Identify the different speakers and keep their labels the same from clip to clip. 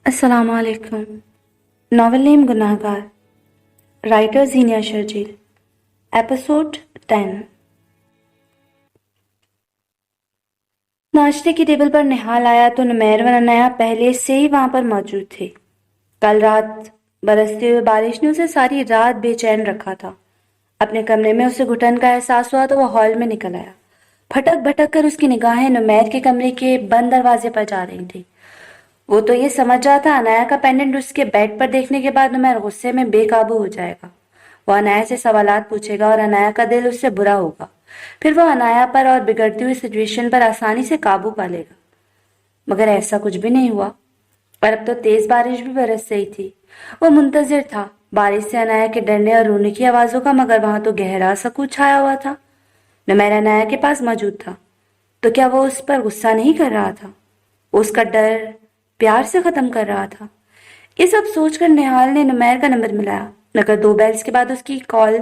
Speaker 1: السلام علیکم۔ ناول نیم گناہگار، رائٹر زینیا شرجیل، ایپیسوڈ 10۔ ناشتے کی ٹیبل پر نہال آیا تو نمیر و انایا پہلے سے ہی وہاں پر موجود تھے۔ کل رات برستے ہوئے بارش نے اسے ساری رات بے چین رکھا تھا۔ اپنے کمرے میں اسے گھٹن کا احساس ہوا تو وہ ہال میں نکل آیا۔ پھٹک بھٹک کر اس کی نگاہیں نمیر کے کمرے کے بند دروازے پر جا رہی تھیں۔ وہ تو یہ سمجھ رہا تھا انایا کا پینڈنٹ اس کے بیڈ پر دیکھنے کے بعد نمیر غصے میں بے قابو ہو جائے گا۔ وہ انایا سے سوالات پوچھے گا اور انایا کا دل اس سے برا ہوگا۔ پھر وہ انایا پر اور بگڑتی ہوئی سچویشن پر آسانی سے قابو پا لے گا۔ مگر ایسا کچھ بھی نہیں ہوا، اور اب تو تیز بارش بھی برس رہی تھی۔ وہ منتظر تھا بارش سے انایا کے ڈرنے اور رونے کی آوازوں کا، مگر وہاں تو گہرا سکوت چھایا ہوا تھا۔ نمیر انایا کے پاس موجود تھا تو کیا وہ اس پر غصہ نہیں کر رہا تھا؟ وہ اس کا ڈر پیار سے ختم کر رہا تھا۔ یہ سب سوچ کر نہال نے نمیر کا نمبر ملایا، مگر 2 بیلز کے بعد اس کی کال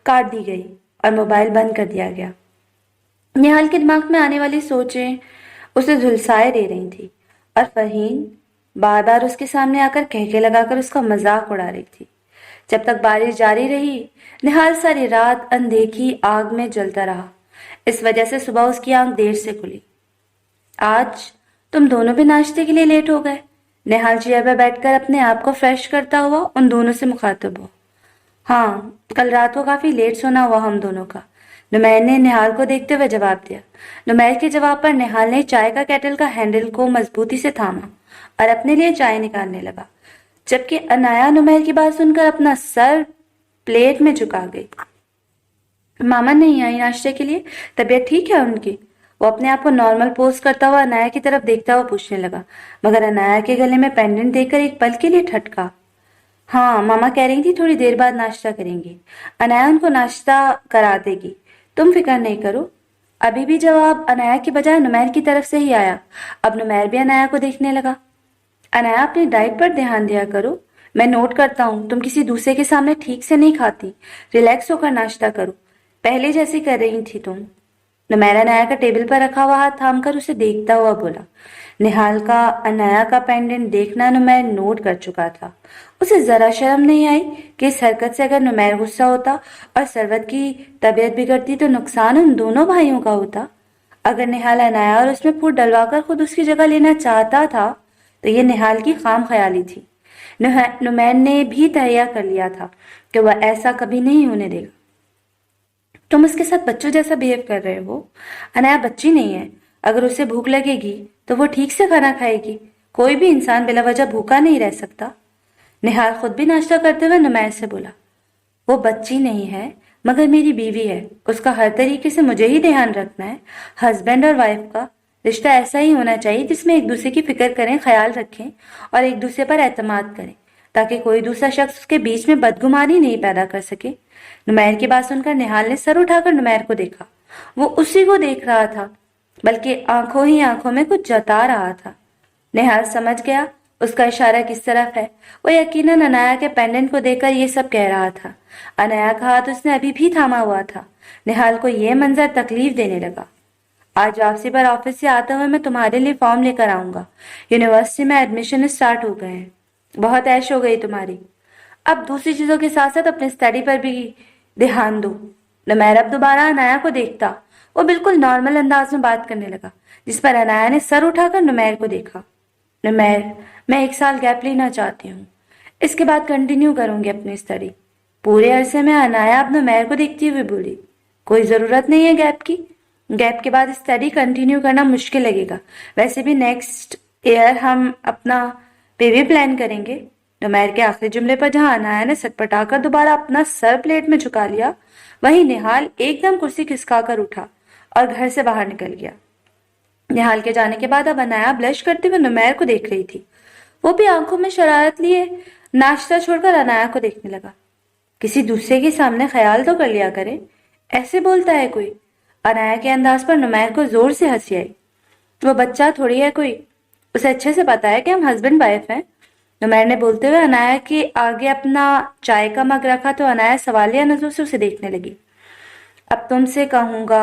Speaker 1: کاٹ دی گئی اور موبائل بند کر دیا گیا۔ نہال کے دماغ میں آنے والی سوچیں اسے جھلسائے دے رہی تھی، اور فرحین بار بار اس کے سامنے آ کر کہکے لگا کر اس کا مذاق اڑا رہی تھی۔ جب تک بارش جاری رہی، نہال ساری رات اندیکھی آگ میں جلتا رہا۔ اس وجہ سے صبح اس کی آنکھ دیر سے کھلی۔ آج تم دونوں بھی ناشتے کے لیے لیٹ ہو گئے۔ نہال چیئر پر بیٹھ کر اپنے آپ کو فریش کرتا ہوا ان دونوں سے مخاطب ہوا۔ ہاں، کل رات کو کافی لیٹ سونا ہوا ہم دونوں کا، نمیر نے نہال کو دیکھتے ہوئے جواب دیا۔ نمیر کے جواب پر نہال نے چائے کا کیٹل کا ہینڈل کو مضبوطی سے تھاما اور اپنے لیے چائے نکالنے لگا، جبکہ انایا نمیر کی بات سن کر اپنا سر پلیٹ میں جھکا گئی۔ ماما نہیں آئی ناشتے کے لیے؟ طبیعت ٹھیک ہے ان کی؟ وہ اپنے آپ کو نارمل پوز کرتا ہوا انایا کی طرف دیکھتا ہوا پوچھنے لگا، مگر انایا کے گلے میں پینڈنٹ دیکھ کر ایک پل کے لیے ٹھٹکا۔ ہاں، ماما کہہ رہی تھی تھوڑی دیر بعد ناشتہ کریں گی، انایا ان کو ناشتہ کرا دے گی، تم فکر نہیں کرو۔ ابھی بھی جواب انایا کی بجائے نمیر کی طرف سے ہی آیا۔ اب نمیر بھی انایا کو دیکھنے لگا۔ انایا اپنی ڈائٹ پر دھیان دیا کرو، میں نوٹ کرتا ہوں تم کسی دوسرے کے سامنے ٹھیک سے نہیں کھاتی، ریلیکس ہو کر ناشتہ کرو، پہلے جیسی کر رہی تھی تم۔ نمیر انایا کا ٹیبل پر رکھا ہوا ہاتھ تھام کر اسے دیکھتا ہوا بولا۔ نہال کا انایا کا پینڈنٹ دیکھنا نمیر نوٹ کر چکا تھا۔ اسے ذرا شرم نہیں آئی کہ اس حرکت سے اگر نمیر غصہ ہوتا اور سروت کی طبیعت بگڑتی تو نقصان ان دونوں بھائیوں کا ہوتا۔ اگر نہال انایا اور اس میں پھوٹ ڈلوا کر خود اس کی جگہ لینا چاہتا تھا تو یہ نہال کی خام خیالی تھی۔ نمیر نے بھی تہیہ کر لیا تھا کہ وہ ایسا کبھی نہیں ہونے دے گا۔ تم اس کے ساتھ بچوں جیسا بیہیو کر رہے ہو۔ انایا بچی نہیں ہے، اگر اسے بھوک لگے گی تو وہ ٹھیک سے کھانا کھائے گی، کوئی بھی انسان بلا وجہ بھوکا نہیں رہ سکتا۔ نہال خود بھی ناشتہ کرتے ہوئے نمیر سے بولا، وہ بچی نہیں ہے مگر میری بیوی ہے، اس کا ہر طریقے سے مجھے ہی دھیان رکھنا ہے۔ ہسبینڈ اور وائف کا رشتہ ایسا ہی ہونا چاہیے جس میں ایک دوسرے کی فکر کریں، خیال رکھیں اور ایک دوسرے پر اعتماد کریں، تاکہ کوئی دوسرا شخص اس کے بیچ میں بدگمانی نہیں پیدا کر سکے۔ نمیر کی بات سن کر نہال نے سر اٹھا کر نمیر کو دیکھا۔ وہ اسی کو دیکھ رہا تھا، بلکہ آنکھوں ہی آنکھوں میں کچھ جتا رہا تھا۔ نہال سمجھ گیا اس کا اشارہ کس طرف ہے۔ وہ یقیناً انایا کے پینڈنٹ کو دیکھ کر یہ سب کہہ رہا تھا۔ انایا کا ہاتھ اس نے ابھی بھی تھاما ہوا تھا۔ نہال کو یہ منظر تکلیف دینے لگا۔ آج واپسی پر آفس سے آتے ہوئے میں تمہارے لیے فارم لے کر آؤں گا۔ یونیورسٹی میں ایڈمیشن اسٹارٹ ہو گئے ہیں، بہت عیش ہو گئی تمہاری، اب دوسری چیزوں کے ساتھ ساتھ اپنے اسٹڈی پر بھی دھیان دو۔ نمیر اب دوبارہ انایا کو دیکھتا، وہ بالکل نارمل انداز میں بات کرنے لگا، جس پر انایا نے سر اٹھا کر نمیر کو دیکھا۔ نمیر، میں 1 سال گیپ لینا چاہتی ہوں، اس کے بعد کنٹینیو کروں گی اپنی اسٹڈی۔ پورے عرصے میں انایا اب نمیر کو دیکھتی ہوئی بولی، کوئی ضرورت نہیں ہے گیپ کی، گیپ کے بعد اسٹڈی کنٹینیو کرنا مشکل لگے گا، ویسے بھی نیکسٹ ایئر ہم اپنا بیبی پلان کریں گے۔ نمیر کے آخری جملے پر جہاں انایا نے سٹپٹا کر دوبارہ اپنا سر پلیٹ میں جھکا لیا، وہیں نہال ایک دم کرسی کھسکا کر اٹھا اور گھر سے باہر نکل گیا۔ نہال کے جانے کے بعد اب انایا بلش کرتے ہوئے نمیر کو دیکھ رہی تھی۔ وہ بھی آنکھوں میں شرارت لیے ناشتہ چھوڑ کر انایا کو دیکھنے لگا۔ کسی دوسرے کے سامنے خیال تو کر لیا کرے، ایسے بولتا ہے کوئی؟ انایا کے انداز پر نمیر کو زور سے ہنسی آئی۔ وہ بچہ تھوڑی ہے کوئی، اسے اچھے سے پتا ہے کہ ہم ہسبینڈ وائف ہیں۔ نمیر نے بولتے ہوئے انایا کے آگے اپنا چائے کا مگ رکھا تو انایا سوالیہ نظروں سے اسے دیکھنے لگی۔ اب تم سے کہوں گا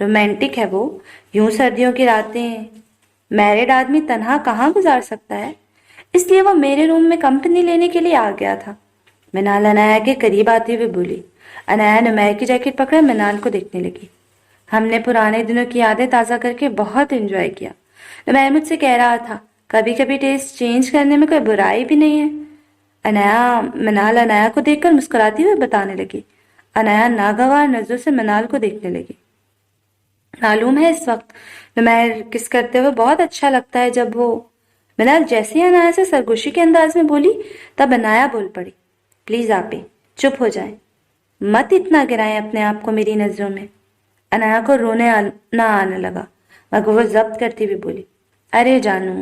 Speaker 1: رومانٹک ہے وہ، یوں سردیوں کی راتیں میرڈ آدمی تنہا کہاں گزار سکتا ہے، اس لیے وہ میرے روم میں کمپنی لینے کے لیے آ گیا تھا۔ منال انایا کے قریب آتے ہوئے بولی۔ انایا نمیر کی جیکٹ پکڑے منال کو دیکھنے لگی۔ ہم نے پرانے دنوں کی یادیں تازہ کر کے بہت انجوائے کیا۔ نمیر مجھ سے کہہ رہا تھا کبھی کبھی ٹیسٹ چینج کرنے میں کوئی برائی بھی نہیں ہے۔ منال انایا کو دیکھ کر مسکراتی ہوئے بتانے لگی۔ انایا ناگوار نظروں سے منال کو دیکھنے لگی۔ معلوم ہے اس وقت نمیر کس کرتے ہوئے بہت اچھا لگتا ہے جب وہ… منال جیسے ہی انایا سے سرگوشی کے انداز میں بولی تب انایا بول پڑی۔ پلیز آپے چپ ہو جائیں، مت اتنا گرائیں اپنے آپ کو میری نظروں میں۔ انایا کو رونے نہ آنے لگا مگر وہ ضبط کرتی ہوئی بولی، ارے جانو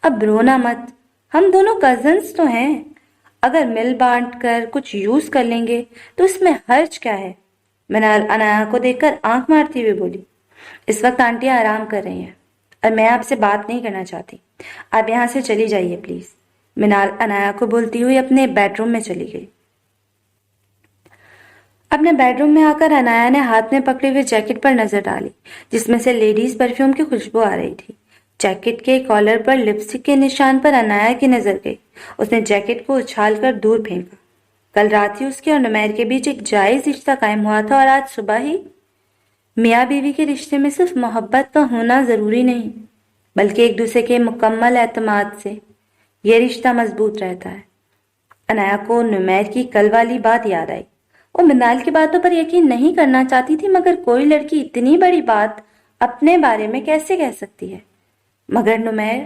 Speaker 1: اب رونا مت، ہم دونوں کزنز تو ہیں، اگر مل بانٹ کر کچھ یوز کر لیں گے تو اس میں حرج کیا ہے؟ منال انایا کو دیکھ کر آنکھ مارتی ہوئی بولی، اس وقت آنٹیاں آرام کر رہی ہیں اور میں آپ سے بات نہیں کرنا چاہتی، آپ یہاں سے چلی جائیے پلیز۔ منال انایا کو بولتی ہوئی اپنے بیڈ روم میں چلی گئی۔ اپنے بیڈ روم میں آ کر انایا نے ہاتھ میں پکڑے ہوئے جیکٹ پر نظر ڈالی جس میں سے لیڈیز پرفیوم کی خوشبو آ رہی تھی۔ جیکٹ کے کالر پر لپسٹک کے نشان پر انایا کی نظر گئی۔ اس نے جیکٹ کو اچھال کر دور پھینکا۔ کل رات ہی اس کے اور نمیر کے بیچ ایک جائز رشتہ قائم ہوا تھا اور آج صبح ہی… میاں بیوی کے رشتے میں صرف محبت کا ہونا ضروری نہیں بلکہ ایک دوسرے کے مکمل اعتماد سے یہ رشتہ مضبوط رہتا ہے۔ انایا کو نمیر کی کل والی بات یاد آئی۔ وہ منال کی باتوں پر یقین نہیں کرنا چاہتی تھی مگر کوئی لڑکی اتنی بڑی بات اپنے بارے میں کیسے کہہ سکتی ہے؟ مگر نمیر…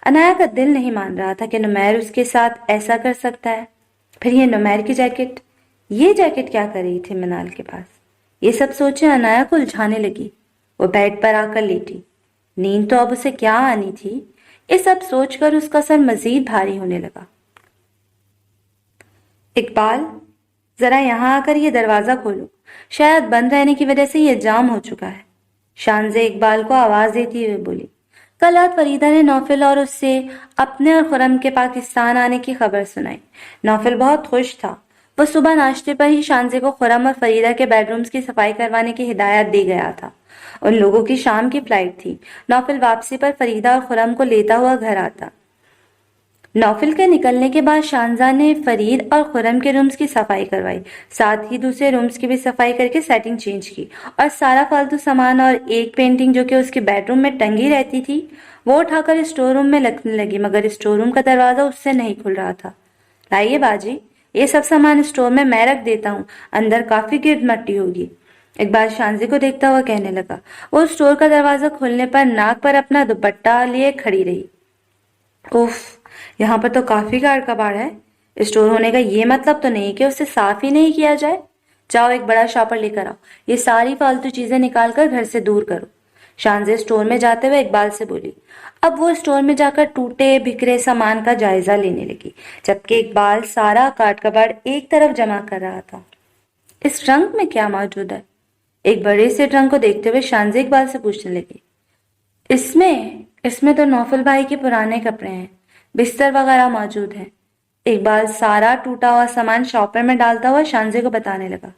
Speaker 1: انایا کا دل نہیں مان رہا تھا کہ نمیر اس کے ساتھ ایسا کر سکتا ہے۔ پھر یہ نمیر کی جیکٹ، یہ جیکٹ کیا کر رہی تھی منال کے پاس؟ یہ سب سوچیں انایا کو الجھانے لگی۔ وہ بیڈ پر آ کر لیٹی۔ نیند تو اب اسے کیا آنی تھی؟ یہ سب سوچ کر اس کا سر مزید بھاری ہونے لگا۔ اقبال، ذرا یہاں آ کر یہ دروازہ کھولو، شاید بند رہنے کی وجہ سے یہ جام ہو چکا ہے۔ شانزے اقبال کو آواز دیتی ہوئے بولی۔ کل رات فریدہ نے نوفل اور اس سے اپنے اور خرم کے پاکستان آنے کی خبر سنائی۔ نوفل بہت خوش تھا۔ وہ صبح ناشتے پر ہی شانزے کو خرم اور فریدہ کے بیڈ رومز کی صفائی کروانے کی ہدایت دے گیا تھا۔ ان لوگوں کی شام کی فلائٹ تھی۔ نوفل واپسی پر فریدہ اور خرم کو لیتا ہوا گھر آتا۔ نوفل کے نکلنے کے بعد شانزہ نے فرید اور خرم کے رومز کی صفائی کروائی، ساتھ ہی دوسرے رومز کی بھی صفائی کر کے سیٹنگ چینج کی اور سارا فالتو سامان اور ایک پینٹنگ جو کہ اس کے بیڈ روم میں ٹنگی رہتی تھی وہ اٹھا کر اسٹور روم میں رکھنے لگی مگر اسٹور روم کا دروازہ اس سے نہیں کھل رہا تھا۔ لائیے باجی، یہ سب سامان اسٹور میں رکھ دیتا ہوں، اندر کافی گرد مٹی ہوگی۔ اقبال شانزے کو دیکھتا ہوا کہنے لگا۔ وہ اسٹور کا دروازہ کھولنے پر ناک پر اپنا دوپٹہ لیے کھڑی رہی۔ اوف، یہاں پر تو کافی گاڑ کباڑ ہے۔ اسٹور ہونے کا یہ مطلب تو نہیں کہ اسے صاف ہی نہیں کیا جائے۔ جاؤ ایک بڑا شاپر لے کر آؤ، یہ ساری فالتو چیزیں نکال کر گھر سے دور کرو۔ شانزے اسٹور میں جاتے ہوئے اقبال سے بولی۔ اب وہ اسٹور میں جا کر ٹوٹے بکھرے سامان کا جائزہ لینے لگی جبکہ اقبال سارا کاٹ کباڑ ایک طرف جمع کر رہا تھا۔ اس ٹرنک میں کیا موجود ہے؟ ایک بڑے سے ٹرنک کو دیکھتے ہوئے شانزے اقبال سے پوچھنے لگی۔ اس میں تو نوفل بھائی کے پرانے کپڑے ہیں، بستر وغیرہ موجود ہیں۔ اقبال سارا ٹوٹا ہوا سامان شاپر میں ڈالتا ہوا شانزے کو بتانے لگا۔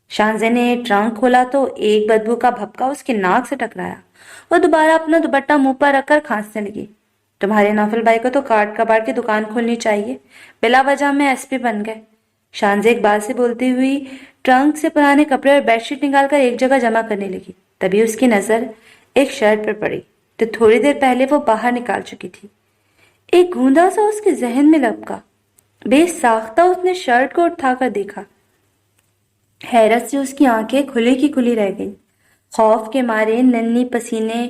Speaker 1: شانزے نے ٹرنک کھولا تو ایک بدبو کا بھپکا اس کی ناک سے ٹکرایا۔ وہ دوبارہ اپنا دوپٹہ منہ پر رکھ کر کھانسنے لگی۔ تمہارے نوفل بھائی کو تو کاٹ کباڑ کی دکان کھولنی چاہیے، بلا وجہ میں ایس پی بن گئے۔ شانزے اقبال سے بولتی ہوئی ٹرنک سے پرانے کپڑے اور بیڈ شیٹ نکال کر ایک جگہ جمع کرنے لگی۔ تبھی اس کی نظر ایک شرٹ پر پڑی تو تھوڑی دیر پہلے وہ باہر نکال چکی تھی۔ ایک گوندا سا اس کے ذہن میں لپکا۔ بے ساختہ اس نے شرٹ کو اٹھا کر دیکھا۔ حیرت سے اس کی آنکھیں کھلی کی کھلی رہ گئیں۔ خوف کے مارے ننھی پسینے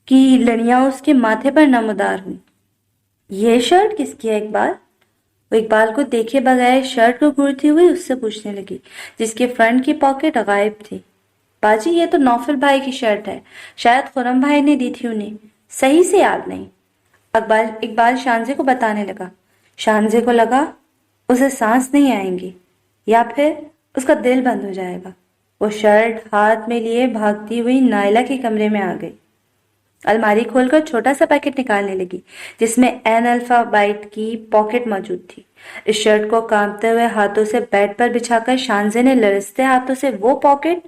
Speaker 1: کی لڑیاں اس کے ماتھے پر نمودار ہوئیں۔ یہ شرٹ کس کی ہے اقبال؟ وہ اقبال کو دیکھے بغیر شرٹ کو گھورتی ہوئی اس سے پوچھنے لگی جس کے فرنٹ کی پاکٹ غائب تھی۔ باجی یہ تو نوفل بھائی کی شرٹ ہے، شاید خرم بھائی نے دی تھی انہیں، صحیح سے یاد نہیں۔ اقبال شانزے کو بتانے لگا۔ شانزے کو لگا اسے سانس نہیں آئیں گی یا پھر اس کا دل بند ہو جائے گا۔ وہ شرٹ ہاتھ میں لیے بھاگتی ہوئی نائلہ کے کمرے میں آ گئی۔ الماری کھول کر چھوٹا سا پیکٹ نکالنے لگی جس میں این الفابیٹ کی پاکٹ موجود تھی۔ اس شرٹ کو کانپتے ہوئے ہاتھوں سے بیڈ پر بچھا کر شانزے نے لرزتے ہاتھوں سے وہ پاکٹ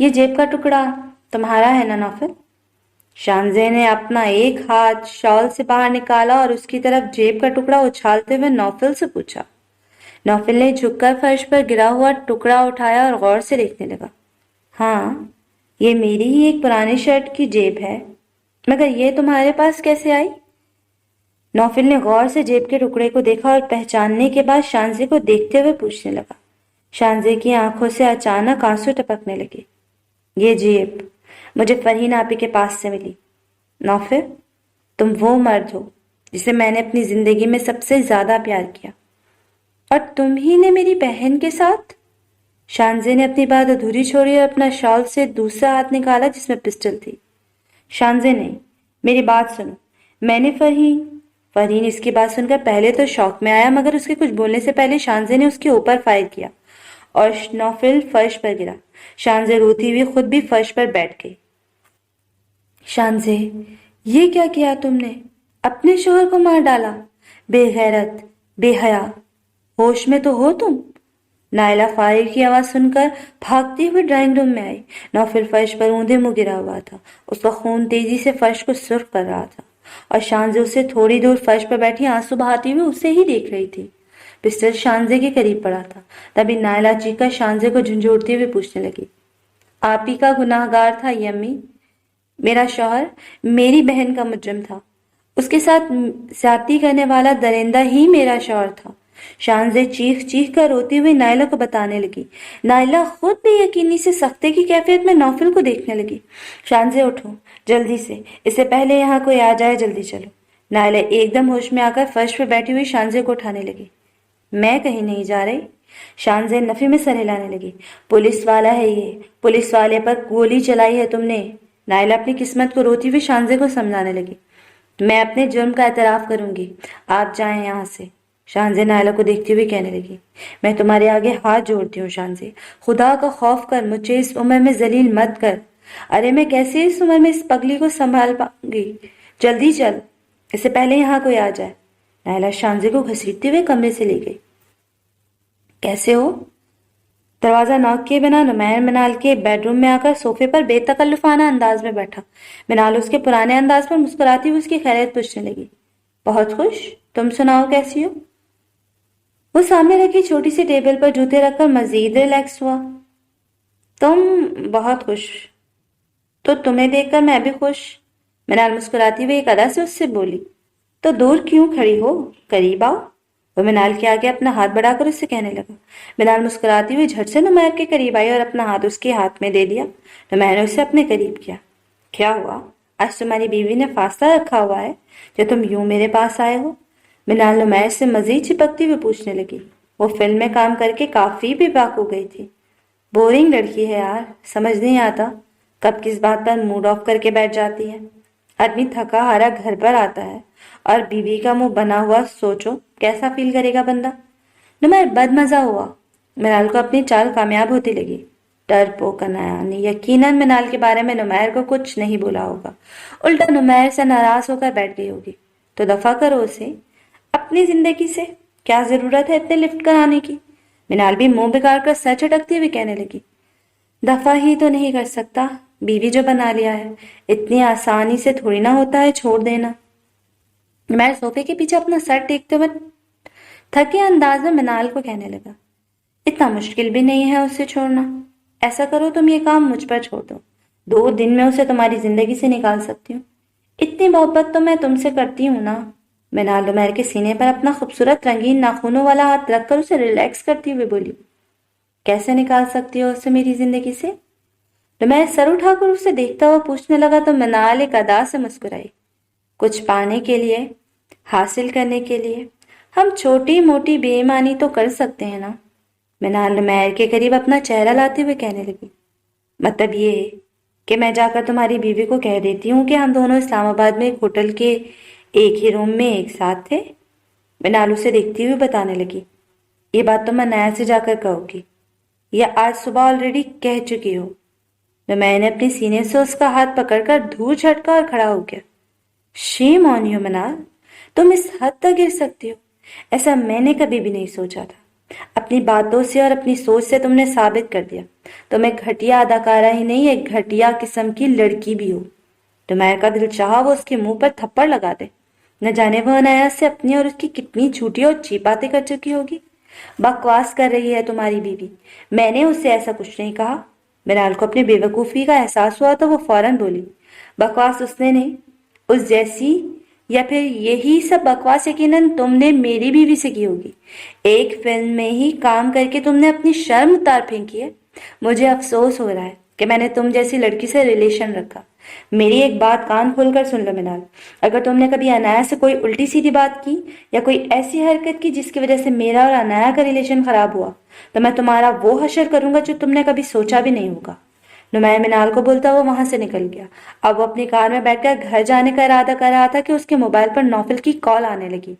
Speaker 1: یہ جیب کا ٹکڑا تمہارا ہے نا نوفل؟ شانزے نے اپنا ایک ہاتھ شال سے باہر نکالا اور اس کی طرف جیب کا ٹکڑا اچھالتے ہوئے نوفل سے پوچھا۔ نوفل نے جھک کر فرش پر گرا ہوا ٹکڑا اٹھایا اور غور سے دیکھنے لگا۔ ہاں، یہ میری ہی ایک پرانی شرٹ کی جیب ہے، مگر یہ تمہارے پاس کیسے آئی؟ نوفل نے غور سے جیب کے ٹکڑے کو دیکھا اور پہچاننے کے بعد شانزے کو دیکھتے ہوئے پوچھنے لگا۔ شانزے کی آنکھوں سے اچانک آنسو ٹپکنے لگے۔ یہ جیب مجھے فرحین آپی کے پاس سے ملی۔ نوفل، تم وہ مرد ہو جسے میں نے اپنی زندگی میں سب سے زیادہ پیار کیا، اور تم ہی نے میری بہن کے ساتھ؟ شانزے نے اپنی بات ادھوری چھوڑی اور اپنا شال سے دوسرا ہاتھ نکالا جس میں پسٹل تھی۔ شانزے نے، میری بات سنو، میں نے فرحین اس کی بات سن کر پہلے تو شوق میں آیا، مگر اس کے کچھ بولنے سے پہلے شانزے نے اس کے اوپر فائر کیا اور نوفل فرش پر گرا۔ شانزے روتی ہوئی خود بھی فرش پر بیٹھ گئی۔ شانزے، یہ کیا کیا تم نے؟ اپنے شوہر کو مار ڈالا؟ بے غیرت، بے حیا، ہوش میں تو ہو تم؟ نائلہ فائر کی آواز سن کر بھاگتی ہوئی ڈرائنگ روم میں آئی۔ نوفل فرش پر اوندے منہ گرا ہوا تھا، اس کا خون تیزی سے فرش کو سرخ کر رہا تھا، اور شانزے اسے تھوڑی دور فرش پر بیٹھی آنسو بہاتی ہوئی اسے ہی دیکھ رہی تھی۔ پسٹل شانزے کے قریب پڑا تھا، تبھی نائلہ چیخ کر شانزے کو جھنجھوڑتی ہوئی پوچھنے لگی، آپ ہی کا گناہ گار تھا یہ امی؟ میرا شوہر میری بہن کا مجرم تھا، اس کے ساتھ زیادتی کرنے والا درندہ ہی میرا شوہر تھا۔ شانزے چیخ چیخ کر روتی ہوئی نائلہ کو بتانے لگی۔ نائلہ خود بے یقینی سے سختے کی کیفیت میں نوفل کو دیکھنے لگی۔ شانزے اٹھو جلدی سے، اس سے پہلے یہاں کوئی آ جائے، جلدی چلو۔ نائلہ ایک دم ہوش میں آ کر فرش پہ بیٹھی ہوئی شانزے کو اٹھانے لگی۔ میں کہیں نہیں جا رہی۔ شانزے نفی میں سر ہلانے لگی۔ پولیس والا ہے یہ، پولیس والے پر گولی چلائی ہے تم نے۔ نائلہ اپنی قسمت کو روتی ہوئی شانزے کو سمجھانے لگی۔ میں اپنے جرم کا اعتراف کروں گی، آپ جائیں یہاں سے۔ شانزے نائلہ کو دیکھتی ہوئی کہنے لگی، میں تمہارے آگے ہاتھ جوڑتی ہوں شانزے، خدا کا خوف کر، مجھے اس عمر میں ذلیل مت کر۔ ارے میں کیسے اس عمر میں اس پگلی کو سنبھال پاؤں گی؟ جلدی چل، اس سے پہلے یہاں کوئی آ جائے۔ نائلہ شانزے کو گھسیٹتے ہوئے کمرے سے لے گئی۔ کیسے ہو؟ دروازہ نوک کیے بنا نمیر منال کے بیڈ روم میں آ کر صوفے پر بے تکلفانہ انداز میں بیٹھا۔ منال اس کے پرانے انداز پر مسکراتی ہوئی اس کی خیریت پوچھنے لگی۔ بہت خوش، تم سناؤ کیسی ہو؟ وہ سامنے رکھی چھوٹی سی ٹیبل پر جوتے رکھ کر مزید ریلیکس ہوا۔ تم بہت خوش، تو تمہیں دیکھ کر میں بھی خوش۔ منال مسکراتی ہوئی ایک ادا سے اس سے بولی۔ تو دور کیوں کھڑی ہو، قریب آؤ۔ وہ منال کے آگے اپنا ہاتھ بڑھا کر اس سے کہنے لگا۔ منال مسکراتی ہوئی جھٹ سے نمیر کے قریب آئی اور اپنا ہاتھ اس کے ہاتھ میں دے دیا۔ نمیر نے اسے اپنے قریب کیا۔ کیا ہوا؟ آج تمہاری بیوی نے فاصلہ رکھا ہوا ہے جو تم یوں میرے پاس آئے ہو؟ منال نمیر سے مزید چپکتی ہوئی پوچھنے لگی۔ وہ فلم میں کام کر کے کافی بے باک ہو گئی تھی۔ بورنگ لڑکی ہے یار، سمجھ نہیں آتا کب کس بات پر موڈ آف کر کے بیٹھ جاتی ہے۔ آدمی تھکا ہارا گھر پر آتا ہے اور بیوی کا منہ بنا ہوا، سوچو کیسا فیل کرے گا بندہ۔ نمیر بد مزہ ہوا۔ منال کو اپنی چال کامیاب ہوتی لگی۔ ڈرپوک انایا نے یقیناً منال کے بارے میں نمیر کو کچھ نہیں بولا ہوگا، الٹا نمیر سے ناراض ہو کر بیٹھ گئی ہوگی۔ تو دفع کرو اسے اپنی زندگی سے، کیا ضرورت ہے اتنے لفٹ کرانے کی؟ منال بھی منہ بگاڑ کر سر جھٹکتی ہوئی کہنے لگی۔ دفع ہی تو نہیں کر سکتا، بیوی جو بنا لیا ہے اتنی آسانی سے تھوڑی نہ ہوتا ہے چھوڑ دینا۔ نمیر صوفے کے پیچھے اپنا سر ٹیکتے ہوئے تھکے انداز میں منال کو کہنے لگا، اتنا مشکل بھی نہیں ہے اسے چھوڑنا۔ ایسا کرو تم یہ کام مجھ پر چھوڑ دو، 2 دن میں اسے تمہاری زندگی سے نکال سکتی ہوں۔ اتنی محبت تو میں تم سے کرتی ہوں نا۔ منال نمیر کے سینے پر اپنا خوبصورت رنگین ناخنوں والا ہاتھ رکھ کر اسے ریلیکس کرتی ہوئے بولی، کیسے نکال سکتی ہو اسے میری زندگی سے؟ نمیر سر اٹھا کر اسے دیکھتا ہوا پوچھنے لگا تو منال ایک ادا سے مسکرائی۔ کچھ پانے کے لیے، حاصل کرنے کے لیے ہم چھوٹی موٹی بے ایمانی تو کر سکتے ہیں نا۔ منال نمیر کے قریب اپنا چہرہ لاتے ہوئے کہنے لگی، مطلب یہ ہے کہ میں جا کر تمہاری بیوی کو کہہ دیتی ہوں کہ ہم دونوں اسلام آباد میں ایک ہوٹل کے ایک ہی روم میں ایک ساتھ تھے۔ منال اسے دیکھتی ہوئی بتانے لگی، یہ بات تو میں نیا سے جا کر کہوں گی، یا آج صبح آلریڈی کہہ چکی ہو۔ میں نے اپنے سینے سے اس کا ہاتھ پکڑ کر دھور جھٹکا اور کھڑا ہو گیا۔ شیم آن یو منال، تم اس حد تک گر سکتی ہو، ایسا میں نے کبھی بھی نہیں سوچا تھا۔ اپنی باتوں سے اور اپنی سوچ سے تم نے ثابت کر دیا تم ایک گھٹیا اداکارہ ہی نہیں، ایک گھٹیا قسم کی لڑکی بھی ہو۔ نمیر کا دل چاہا وہ اس کے منہ پر تھپڑ لگا دے۔ نہ جانے وہ عنایات سے اپنی اور اس کی کتنی جھوٹی اور چیپ باتیں کر چکی ہوگی۔ بکواس کر رہی ہے تمہاری بیوی، میں نے اس سے ایسا کچھ نہیں کہا۔ منال کو اپنی بے وقوفی کا احساس ہوا تو وہ فوراً بولی، بکواس اس نے نہیں، اس جیسی، یا پھر یہی سب بکواس یقیناً تم نے میری بیوی سے کی ہوگی۔ ایک فلم میں ہی کام کر کے تم نے اپنی شرم اتار پھینکی ہے۔ مجھے افسوس ہو رہا ہے کہ میں نے تم جیسی لڑکی سے ریلیشن رکھا۔ میری ایک بات کان کھول کر سن لو منال، اگر تم نے کبھی انایا سے کوئی الٹی سیدھی بات کی یا کوئی ایسی حرکت کی جس کی وجہ سے میرا اور انایا کا ریلیشن خراب ہوا تو میں تمہارا وہ حشر کروں گا جو تم نے کبھی سوچا بھی نہیں ہوگا۔ نمیر منال کو بولتا وہ وہاں سے نکل گیا۔ اب وہ اپنی کار میں بیٹھ کر گھر جانے کا ارادہ کر رہا تھا کہ اس کے موبائل پر نوفل کی کال آنے لگی۔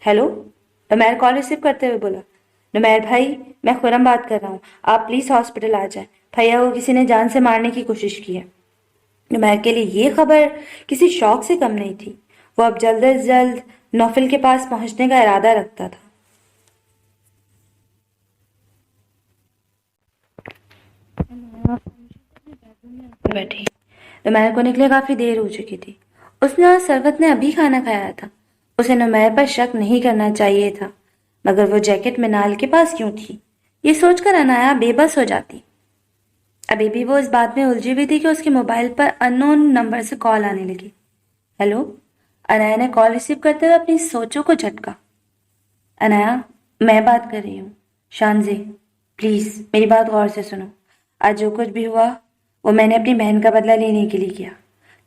Speaker 1: ہیلو، نمیر کال ریسیو کرتے ہوئے بولا، نمیر بھائی میں خرم بات کر رہا ہوں، آپ پلیز ہاسپٹل آ جائیں، بھیا کو کسی نے جان سے مارنے کی کوشش کی ہے۔ نمیر کے لیے یہ خبر کسی شوق سے کم نہیں تھی۔ وہ اب جلد از جلد نوفل کے پاس پہنچنے کا ارادہ رکھتا تھا۔ بیٹھی نمیر کو نکلے کافی دیر ہو چکی تھی۔ اس نے اور سروت نے ابھی کھانا کھایا تھا۔ اسے نمیر پر شک نہیں کرنا چاہیے تھا، مگر وہ جیکٹ منال کے پاس کیوں تھی یہ سوچ کر انایا بے بس ہو جاتی۔ ابھی بھی وہ اس بات میں الجھی ہوئی تھی کہ اس کے موبائل پر ان نون نمبر سے کال آنے لگی۔ ہیلو، انایا نے کال ریسیو کرتے ہوئے اپنی سوچوں کو جھٹکا۔ انایا، میں بات کر رہی ہوں۔ شانزی، پلیز میری بات غور سے سنو۔ آج جو کچھ بھی ہوا وہ میں نے اپنی بہن کا بدلہ لینے کے لیے کیا۔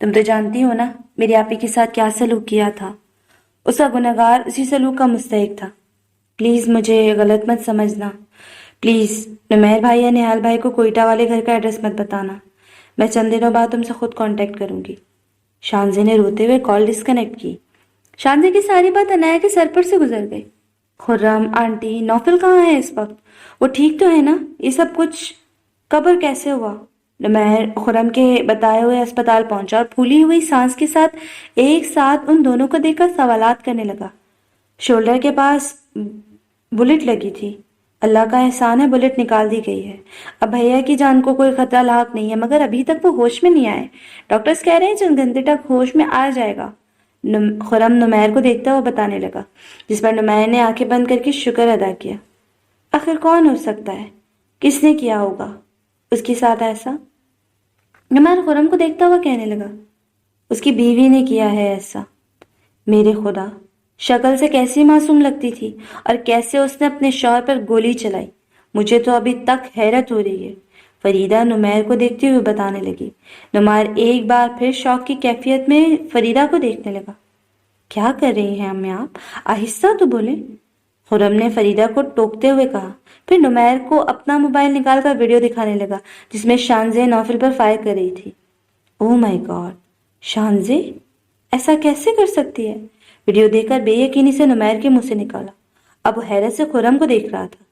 Speaker 1: تم تو جانتی ہو نا میری آپی کے ساتھ کیا سلوک کیا تھا۔ اس کا گنہگار اسی سلوک کا مستحق تھا۔ پلیز مجھے غلط مت سمجھنا، پلیز نمیر بھائی یا نہال بھائی کو کوئٹہ والے گھر کا ایڈریس مت بتانا۔ میں چند دنوں بعد تم سے خود کانٹیکٹ کروں گی۔ شانزی نے روتے ہوئے کال ڈسکنیکٹ کی۔ شانزی کی ساری بات انایا کے سر پر سے گزر گئی۔ خرم آنٹی، نوفل کہاں ہے اس وقت؟ وہ ٹھیک تو ہے نا؟ یہ سب کچھ کب اور کیسے ہوا؟ نمیر خرم کے بتائے ہوئے اسپتال پہنچا اور پھولی ہوئی سانس کے ساتھ ایک ساتھ ان دونوں کو دیکھ کر سوالات کرنے لگا۔ شولڈر کے پاس بلٹ لگی تھی۔ اللہ کا احسان ہے بلٹ نکال دی گئی ہے۔ اب بھیا کی جان کو کوئی خطرہ لاحق نہیں ہے، مگر ابھی تک وہ ہوش میں نہیں آئے۔ ڈاکٹرز کہہ رہے ہیں چند گھنٹے تک ہوش میں آ جائے گا۔ خرم نمیر کو دیکھتا ہوا بتانے لگا، جس پر نمیر نے آنکھیں بند کر کے شکر ادا کیا۔ آخر کون ہو سکتا ہے؟ کس نے کیا ہوگا اس کے ساتھ ایسا؟ نمیر خرم کو دیکھتا ہوا کہنے لگا، اس کی بیوی نے کیا ہے ایسا۔ میرے خدا، شکل سے کیسی معصوم لگتی تھی اور کیسے اس نے اپنے شوہر پر گولی چلائی۔ مجھے تو ابھی تک حیرت ہو رہی ہے، فریدہ نمیر کو دیکھتے ہوئے بتانے لگی۔ نمیر ایک بار پھر شوق کی کیفیت میں فریدہ کو دیکھنے لگا۔ کیا کر رہی ہیں امی آپ؟ آہستہ تو بولیں، خرم نے فریدہ کو ٹوکتے ہوئے کہا، پھر نمیر کو اپنا موبائل نکال کر ویڈیو دکھانے لگا جس میں شانزے نوفل پر فائر کر رہی تھی۔ اوہ مائی گاڈ، شانزے ایسا کیسے کر سکتی ہے؟ ویڈیو دیکھ کر بے یقینی سے نمیر کے منہ سے نکالا۔ اب وہ حیرت سے خرم کو دیکھ رہا تھا۔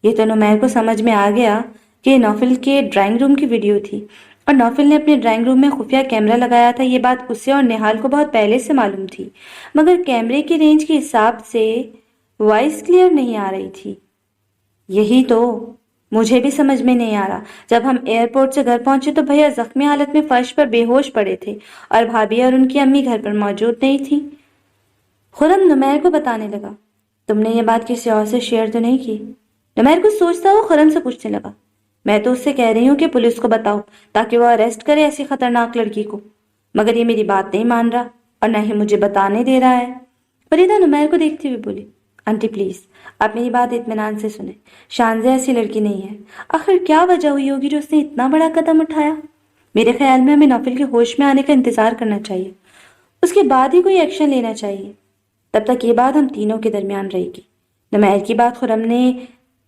Speaker 1: یہ تو نمیر کو سمجھ میں آ گیا کہ یہ نوفل کے ڈرائنگ روم کی ویڈیو تھی اور نوفل نے اپنے ڈرائنگ روم میں خفیہ کیمرہ لگایا تھا۔ یہ بات اسے اور نہال کو بہت پہلے سے معلوم تھی، مگر کیمرے کی رینج کے حساب سے وائس کلیئر نہیں آ رہی تھی۔ یہی تو مجھے بھی سمجھ میں نہیں آ رہا۔ جب ہم ایئرپورٹ سے گھر پہنچے تو بھیا زخمی حالت میں فرش پر بے ہوش پڑے تھے اور بھابھی اور ان کی امی گھر پر موجود نہیں تھی۔ خرم نمیر کو بتانے لگا، تم نے یہ بات کسی اور سے شیئر تو نہیں کی؟ نمیر کچھ سوچتا ہوا خرم سے پوچھنے لگا، میں تو اس سے کہہ رہی ہوں کہ پولیس کو بتاؤ تاکہ وہ اریسٹ کرے ایسی خطرناک لڑکی کو، مگر یہ میری بات نہیں مان رہا اور نہ ہی مجھے بتانے دے رہا ہے۔ فریدہ نمیر کو دیکھتے ہوئے بولی، آنٹی پلیز آپ میری بات اطمینان سے سنیں، شانزے ایسی لڑکی نہیں ہے۔ آخر کیا وجہ ہوئی ہوگی جو اس نے اتنا بڑا قدم اٹھایا؟ میرے خیال میں ہمیں نوفل کے ہوش میں آنے کا انتظار کرنا چاہیے، اس کے بعد ہی کوئی ایکشن لینا چاہیے۔ تب تک یہ بات ہم تینوں کے درمیان رہے گی۔ نمیر کی بات خرم نے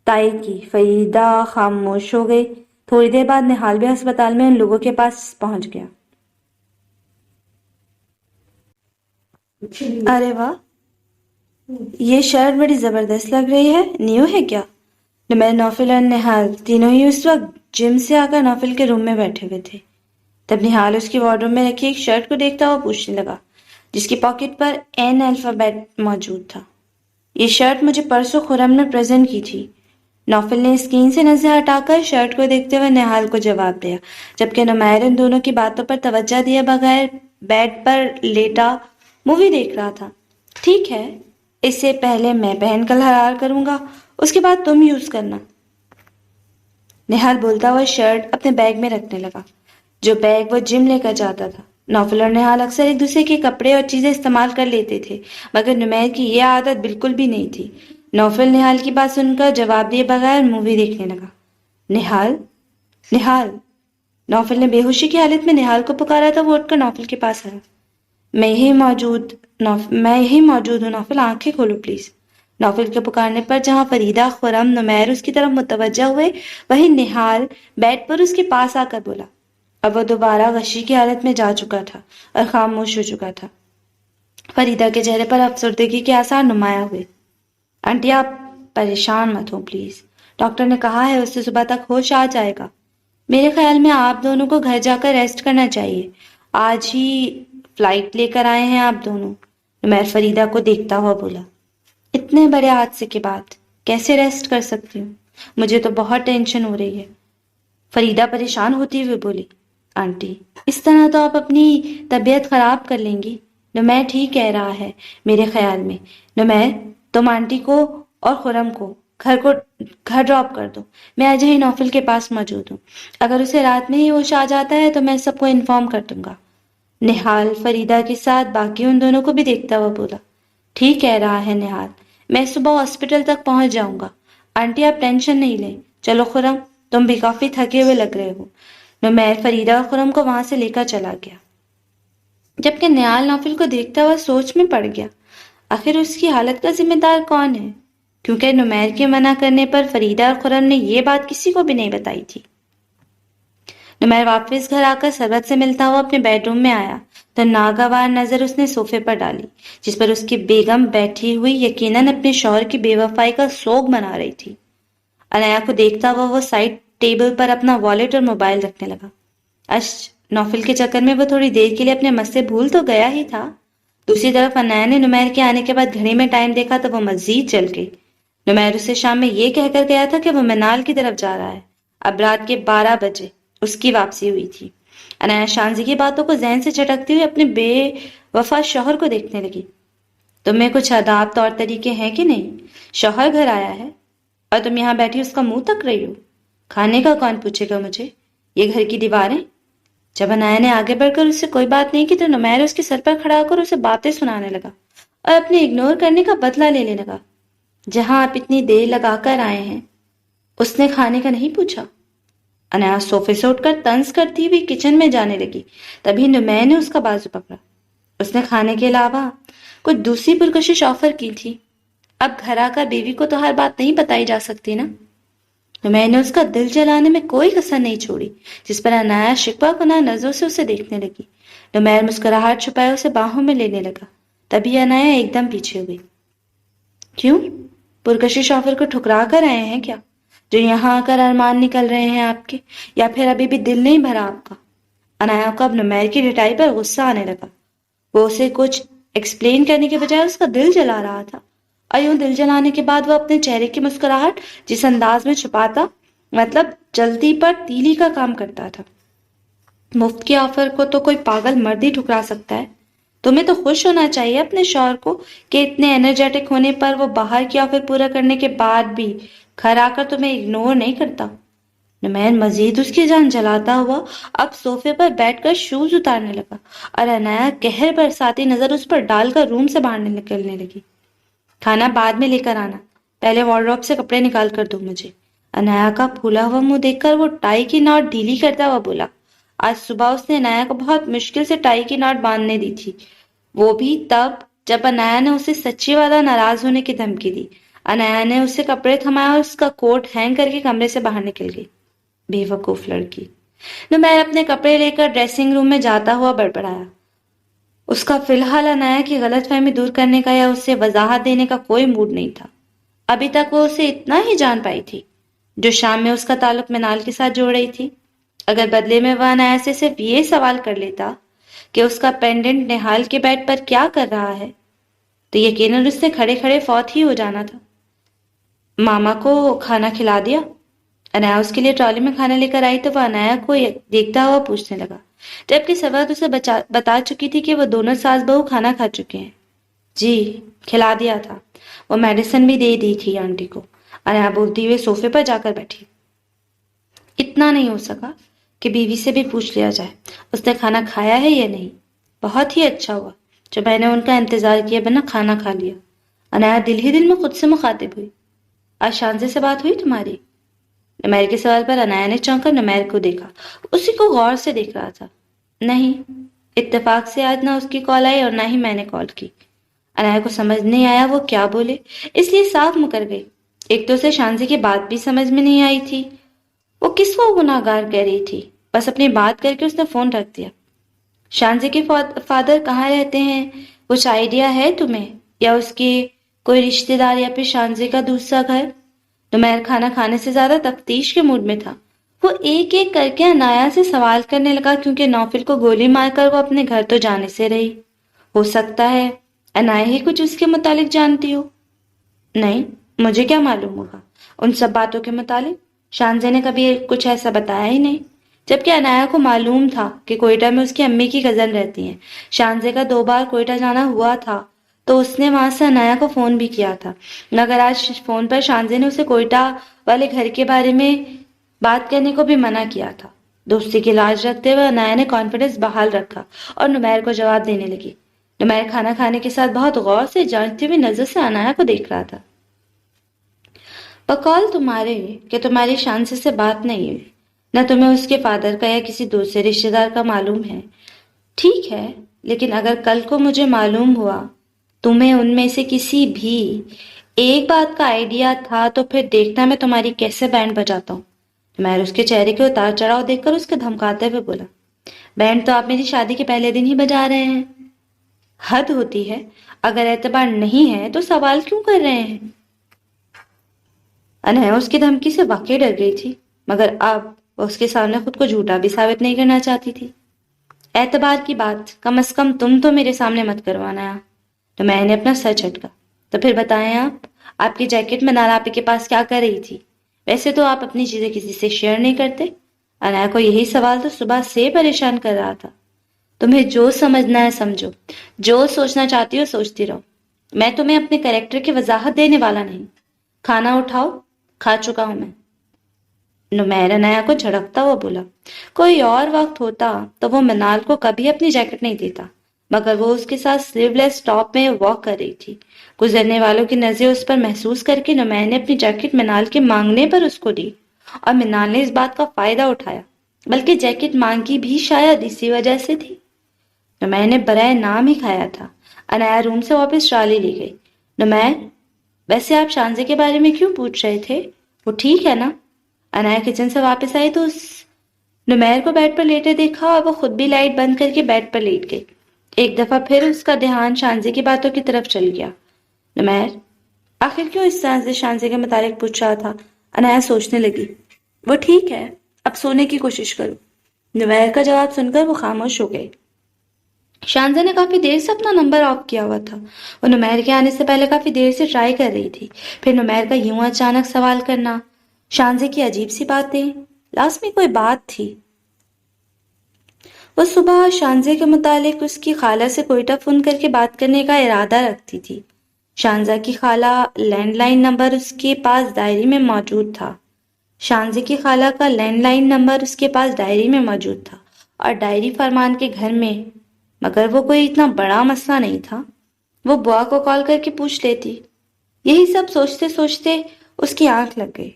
Speaker 1: تائید کی۔ فریدہ خاموش ہو گئی۔ تھوڑی دیر بعد نہال بھی ہسپتال میں ان لوگوں کے پاس پہنچ گیا۔ ارے واہ، یہ شرٹ بڑی زبردست لگ رہی ہے، نیو ہے کیا؟ نمیر، نوفل اور نہال تینوں ہی اس وقت جم سے آ کر نوفل کے روم میں بیٹھے ہوئے تھے۔ تب نہال اس کی وارڈروب میں رکھی ایک شرٹ کو دیکھتا ہوا پوچھنے لگا جس کی پاکٹ پر این الفابیٹ موجود تھا۔ یہ شرٹ مجھے پرسوں خرم نے پریزنٹ کی تھی۔ نوفل نے اسکرین سے نظر ہٹا کر شرٹ کو دیکھتے ہوئے نہال کو جواب دیا، جبکہ نمیر ان دونوں کی باتوں پر توجہ دیے بغیر بیڈ پر لیٹا مووی دیکھ رہا تھا۔ ٹھیک ہے، اس سے پہلے میں پہن کر حرار کروں گا، اس کے بعد تم یوز کرنا۔ نہال بولتا ہوا شرٹ اپنے بیگ میں رکھنے لگا، جو بیگ وہ جم لے کر جاتا تھا۔ نوفل اور نہال اکثر ایک دوسرے کے کپڑے اور چیزیں استعمال کر لیتے تھے، مگر نمیر کی یہ عادت بالکل بھی نہیں تھی۔ نوفل نہال کی بات سن کر جواب دیے بغیر مووی دیکھنے لگا۔ نہال، نہال! نوفل نے بے ہوشی کی حالت میں نہال کو پکارا تھا۔ وہ اٹھ کر نوفل کے پاس آیا۔ میں یہی موجود ہوں نوفل، آنکھیں کھولو پلیز۔ نوفل کے پکارنے پر جہاں فریدہ، خرم، نمیر اس کی طرف متوجہ ہوئے، وہیں نہال بیڈ پر اس کے پاس آ کر بولا۔ اب وہ دوبارہ غشی کی حالت میں جا چکا تھا اور خاموش ہو چکا تھا۔ فریدہ کے چہرے پر افسردگی کے آثار نمایاں ہوئے۔ آنٹی آپ پریشان مت ہوں پلیز، ڈاکٹر نے کہا ہے اس سے صبح تک ہوش آ جائے گا۔ میرے خیال میں آپ دونوں کو گھر جا کر ریسٹ کرنا چاہیے، آج ہی فلائٹ لے کر آئے ہیں آپ دونوں۔ نمیر فریدہ کو دیکھتا ہوا بولا۔ اتنے بڑے حادثے کے بعد کیسے ریسٹ کر سکتی ہوں؟ مجھے تو بہت ٹینشن ہو رہی ہے۔ فریدہ پریشان ہوتی ہوئے بولی۔ آنٹی اس طرح تو آپ اپنی طبیعت خراب کر لیں گی، نمیر ٹھیک کہہ رہا ہے میرے خیال میں۔ نمیر تم آنٹی کو اور خرم کو گھر ڈراپ کر دو، میں آج ہی نوفل کے پاس موجود ہوں، اگر اسے رات میں ہی ہوش آ جاتا ہے تو میں سب کو انفارم کر دوں گا۔ نہال فریدہ کے ساتھ باقی ان دونوں کو بھی دیکھتا ہوا بولا۔ ٹھیک کہہ رہا ہے نہال، میں صبح ہاسپٹل تک پہنچ جاؤں گا۔ آنٹی آپ ٹینشن نہیں لیں، چلو خرم تم بھی کافی تھکے ہوئے لگ رہے ہو۔ نمیر فریدہ اور خرم کو وہاں سے لے کر چلا گیا، جبکہ نہال نوفل کو دیکھتا ہوا سوچ میں پڑ گیا، آخر اس کی حالت کا ذمہ دار کون ہے؟ کیونکہ نمیر کے منع کرنے پر فریدہ اور خرم نے یہ بات کسی کو بھی نہیں بتائی تھی۔ نمیر واپس گھر آ کر سربت سے ملتا ہوا اپنے بیڈ روم میں آیا تو ناگوار نظر اس نے صوفے پر ڈالی، جس پر اس کی بیگم بیٹھی ہوئی یقیناً اپنے شوہر کی بے وفائی کا سوگ منا رہی تھی۔ انیا کو دیکھتا ہوا وہ سائڈ ٹیبل پر اپنا والیٹ اور موبائل رکھنے لگا۔ نوفل کے چکر میں وہ تھوڑی دیر کے لیے اپنے مس سے بھول تو گیا ہی تھا۔ دوسری طرف انیا نے نمیر کے آنے کے بعد گھڑی میں ٹائم دیکھا تو وہ مزید جل گئی۔ نمیر اسے شام میں یہ کہہ کر گیا تھا کہ وہ منال کی طرف جا رہا ہے۔ اب رات کے 12 بجے اس کی واپسی ہوئی تھی۔ انیا شانزی کی باتوں کو ذہن سے جھٹکتی ہوئی اپنے بے وفا شوہر کو دیکھنے لگی۔ تم میں کچھ آداب طور طریقے ہیں کہ نہیں؟ شوہر گھر آیا ہے اور تم یہاں بیٹھی اس کا منہ تک رہی ہو۔ کھانے کا کون پوچھے گا مجھے؟ یہ گھر کی دیواریں؟ جب انیا نے آگے بڑھ کر اس سے کوئی بات نہیں کی تو نمیر اس کے سر پر کھڑا ہو کر اسے باتیں سنانے لگا اور اپنے اگنور کرنے کا بدلہ لینے لگا۔ جہاں آپ اتنی دیر لگا کر آئے ہیں، اس نے کھانے کا نہیں پوچھا؟ انیا صوفے سے اٹھ کر طنز کرتی ہوئی کچن میں جانے لگی، تبھی نمیر نے اس کا بازو پکڑا۔ اس نے کھانے کے علاوہ کچھ دوسری پرکشش آفر کی تھی۔ اب گھر آ کر بیوی کو تو ہر بات نہیں بتائی جا سکتی نا۔ نمیر نے اس کا دل جلانے میں کوئی کسر نہیں چھوڑی، جس پر انیا شکوہ کناہ نظروں سے اسے دیکھنے لگی۔ نمیر مسکراہٹ چھپائے اسے باہوں میں لینے لگا، تبھی انیا ایک دم پیچھے ہوئی۔ کیوں؟ پرکشش آفر کو ٹھکرا کر آئے ہیں کیا؟ جو یہاں آ کر ارمان نکل رہے ہیں آپ کے، یا پھر ابھی بھی دل نہیں بھرا آپ کا؟ انیا کو اب نمیر کی ڈٹائی پر غصہ آنے لگا۔ وہ اسے کچھ ایکسپلین کرنے کے بجائے اس کا دل جلا رہا تھا، اور یوں دل جلانے کے بعد وہ اپنے چہرے کی مسکراہٹ جس انداز میں چھپاتا، مطلب جلدی پر تیلی کا کام کرتا تھا۔ مفت کے آفر کو تو کوئی پاگل مرد ہی ٹھکرا سکتا ہے۔ تمہیں تو خوش ہونا چاہیے اپنے شوہر کو کہ اتنے انرجیٹک ہونے پر وہ باہر کی آفر پورا کرنے کے بعد بھی گھر آ کر تمہیں اگنور نہیں کرتا۔ نمیر مزید اس کی جان جلاتا ہوا اب صوفے پر بیٹھ کر شوز اتارنے لگا، اور انیا قہر برساتی نظر اس پر ڈال کر روم سے باہر نکلنے لگی۔ کھانا بعد میں لے کر آنا، پہلے وارڈروب سے کپڑے نکال کر دو مجھے۔ انیا کا پھولا ہوا منہ دیکھ کر وہ ٹائی کی ناٹ ڈھیلی کرتا ہوا بولا۔ آج صبح اس نے انیا کو بہت مشکل سے ٹائی کی ناٹ باندھنے دی تھی، وہ بھی تب جب انیا نے اسے سچی والا ناراض ہونے کی دھمکی دی۔ انیا نے اسے کپڑے تھمائے اور اس کا کوٹ ہینگ کر کے کمرے سے باہر نکل گئی۔ بے وقوف لڑکی۔ نمیر اپنے کپڑے لے کر ڈریسنگ روم میں جاتا ہوا بڑبڑایا۔ اس کا فی الحال انیا کی غلط فہمی دور کرنے کا یا اسے وضاحت دینے کا کوئی موڈ نہیں تھا۔ ابھی تک وہ اسے اتنا ہی جان پائی تھی جو شام میں اس کا تعلق منال کے ساتھ جوڑ رہی تھی۔ اگر بدلے میں وہ انیا سے صرف یہ سوال کر لیتا کہ اس کا پینڈنٹ نہال کے بیڈ پر کیا کر رہا ہے، تو یقیناً اس نے کھڑے کھڑے فوت ہی ہو جانا تھا۔ ماما کو کھانا کھلا دیا؟ انایا اس کے لیے ٹرالی میں کھانا لے کر آئی تو وہ انایا کو دیکھتا ہوا پوچھنے لگا، جبکہ سوات اسے بتا چکی تھی کہ وہ دونوں ساس بہو کھانا کھا چکے ہیں۔ جی، کھلا دیا تھا، وہ میڈیسن بھی دے دی تھی آنٹی کو، انایا بولتی ہوئے صوفے پر جا کر بیٹھی۔ اتنا نہیں ہو سکا کہ بیوی سے بھی پوچھ لیا جائے اس نے کھانا کھایا ہے یا نہیں؟ بہت ہی اچھا ہوا جو میں نے ان کا انتظار کیا بنا کھانا کھا لیا۔ انایا دل ہی دل میں خود سے مخاطب ہوئی، آج شانزے سے بات ہوئی تمہاری؟ نمیر کے سوال پر انایا نے چونک کر نمیر کو دیکھا، اسی کو غور سے دیکھ رہا تھا۔ نہیں، اتفاق سے آج نہ اس کی کال آئی اور نہ ہی میں نے کال کی۔ انایا کو سمجھ نہیں آیا وہ کیا بولے، اس لیے صاف مکر گئی۔ ایک تو اسے شانزے کی بات بھی سمجھ میں نہیں آئی تھی، وہ کس کو گناہگار کہہ رہی تھی، بس اپنی بات کر کے اس نے فون رکھ دیا۔ شانزے کے فادر کہاں رہتے ہیں، کچھ آئیڈیا ہے تمہیں، یا اس کے کوئی رشتہ دار یا پھر شانزے کا دوسرا گھر؟ نمیر کھانا کھانے سے زیادہ تفتیش کے موڈ میں تھا۔ وہ ایک ایک کر کے انایا سے سوال کرنے لگا کیونکہ نوفل کو گولی مار کر وہ اپنے گھر تو جانے سے رہی۔ ہو سکتا ہے انایا ہی کچھ اس کے متعلق جانتی ہو۔ نہیں، مجھے کیا معلوم ہوگا ان سب باتوں کے متعلق، شانزے نے کبھی کچھ ایسا بتایا ہی نہیں، جبکہ انایا کو معلوم تھا کہ کوئٹہ میں اس کی امی کی کزن رہتی ہیں۔ شانزے کا 2 بار کوئٹہ جانا ہوا تھا تو اس نے وہاں سے انایا کو فون بھی کیا تھا، مگر آج فون پر شانزے نے اسے کوئٹہ والے گھر کے بارے میں بات کرنے کو بھی منع کیا تھا۔ دوستی کی لاج رکھتے ہوئے انایا نے کانفیڈنس بحال رکھا اور نمیر کو جواب دینے لگی۔ نمیر کھانا کھانے کے ساتھ بہت غور سے جانچتی ہوئی نظر سے انایا کو دیکھ رہا تھا۔ بقول تمہارے کہ تمہاری شانزے سے بات نہیں ہوئی، نہ تمہیں اس کے فادر کا یا کسی دوسرے رشتہ دار کا معلوم ہے۔ ٹھیک ہے، لیکن اگر کل کو مجھے معلوم ہوا تمہیں ان میں سے کسی بھی ایک بات کا آئیڈیا تھا تو پھر دیکھنا میں تمہاری کیسے بینڈ بجاتا ہوں۔ نمیر اس کے چہرے کے اتار چڑھاؤ دیکھ کر اس کے دھمکاتے ہوئے بولا، بینڈ تو آپ میری شادی کے پہلے دن ہی بجا رہے ہیں۔ حد ہوتی ہے، اگر اعتبار نہیں ہے تو سوال کیوں کر رہے ہیں؟ انایا اس کی دھمکی سے واقعی ڈر گئی تھی، مگر اب وہ اس کے سامنے خود کو جھوٹا بھی ثابت نہیں کرنا چاہتی تھی۔ اعتبار کی بات کم از کم تم تو میرے سامنے مت کروانا۔ تو میں نے اپنا سر جھٹکا، تو پھر بتائیں آپ کی جیکٹ میں نالا آپی کے پاس کیا کر رہی تھی؟ ویسے تو آپ اپنی چیزیں کسی سے شیئر نہیں کرتے۔ انایا کو یہی سوال تو صبح سے پریشان کر رہا تھا۔ تمہیں جو سمجھنا ہے سمجھو، جو سوچنا چاہتی ہو سوچتی رہو، میں تمہیں اپنے کریکٹر کی وضاحت دینے والا نہیں۔ کھانا اٹھاؤ، کھا چکا ہوں میں۔ نمیر انایا کو جھڑکتا ہوا بولا۔ کوئی اور وقت ہوتا تو وہ منال کو کبھی اپنی جیکٹ نہیں دیتا، مگر وہ اس کے ساتھ سلیو لیس ٹاپ میں واک کر رہی تھی۔ گزرنے والوں کی نظریں اس پر محسوس کر کے نمیر نے اپنی جیکٹ منال کے مانگنے پر اس کو دی، اور منال نے اس بات کا فائدہ اٹھایا، بلکہ جیکٹ مانگی بھی شاید اسی وجہ سے تھی۔ نمیر نے برائے نام ہی کھایا تھا۔ انایا روم سے واپس ٹرالی لے گئی۔ نمیر، ویسے آپ شانزے کے بارے میں کیوں پوچھ رہے تھے؟ وہ ٹھیک ہے نا؟ انایا کچن سے واپس آئی تو اس نمیر کو بیڈ پر لیٹے دیکھا اور وہ خود بھی لائٹ بند کر کے بیڈ پر لیٹ گئی۔ ایک دفعہ پھر اس کا دھیان شانزے کی باتوں کی طرف چل گیا۔ نمیر آخر کیوں اس طرح سے شانزے کے متعلق پوچھ رہا تھا؟ انایا سوچنے لگی۔ وہ ٹھیک ہے، اب سونے کی کوشش کرو۔ نمیر کا جواب سن کر وہ خاموش ہو گئی۔ شانزے نے کافی دیر سے اپنا نمبر آف کیا ہوا تھا۔ وہ نمیر کے آنے سے پہلے کافی دیر سے ٹرائی کر رہی تھی۔ پھر نمیر کا یوں اچانک سوال کرنا، شانزے کی عجیب سی باتیں، لازمی کوئی بات تھی۔ وہ صبح شانزے کے متعلق اس کی خالہ سے کوئٹہ فون کر کے بات کرنے کا ارادہ رکھتی تھی۔ شانزہ کی خالہ لینڈ لائن نمبر اس کے پاس ڈائری میں موجود تھا۔ شانزے کی خالہ کا لینڈ لائن نمبر اس کے پاس ڈائری میں موجود تھا اور ڈائری فرمان کے گھر میں، مگر وہ کوئی اتنا بڑا مسئلہ نہیں تھا، وہ بوا کو کال کر کے پوچھ لیتی۔ یہی سب سوچتے سوچتے اس کی آنکھ لگ گئی۔